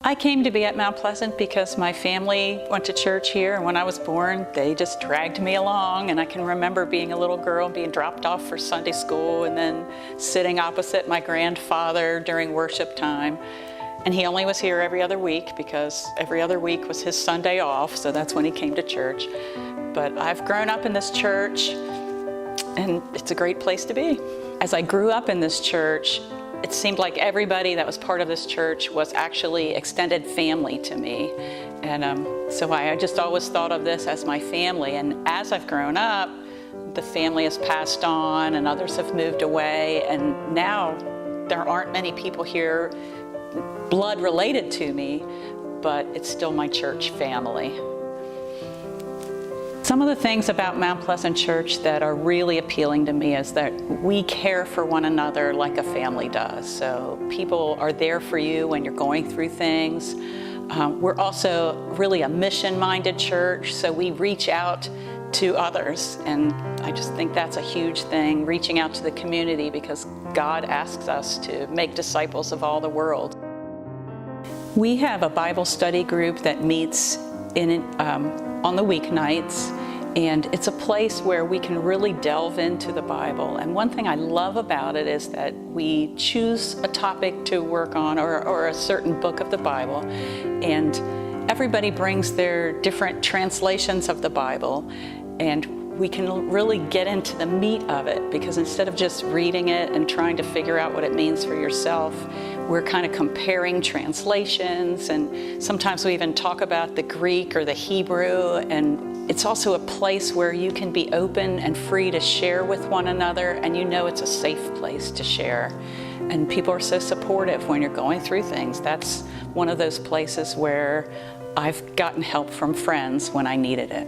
I came to be at Mount Pleasant because my family went to church here, and when I was born, they just dragged me along. And I can remember being a little girl, being dropped off for Sunday school, and then sitting opposite my grandfather during worship time. And he only was here every other week because every other week was his Sunday off, so that's when he came to church. But I've grown up in this church, and it's a great place to be. As I grew up in this church, it seemed like everybody that was part of this church was actually extended family to me. And so I just always thought of this as my family. And as I've grown up, the family has passed on and others have moved away. And now there aren't many people here blood related to me, but it's still my church family. Some of the things about Mount Pleasant Church that are really appealing to me is that we care for one another like a family does. So people are there for you when you're going through things. We're also really a mission-minded church, so we reach out to others. And I just think that's a huge thing, reaching out to the community, because God asks us to make disciples of all the world. We have a Bible study group that meets on the weeknights, and it's a place where we can really delve into the Bible. And one thing I love about it is that we choose a topic to work on or a certain book of the Bible, and everybody brings their different translations of the Bible, and we can really get into the meat of it, because instead of just reading it and trying to figure out what it means for yourself, we're kind of comparing translations, and sometimes we even talk about the Greek or the Hebrew. And it's also a place where you can be open and free to share with one another, and you know it's a safe place to share. And people are so supportive when you're going through things. That's one of those places where I've gotten help from friends when I needed it.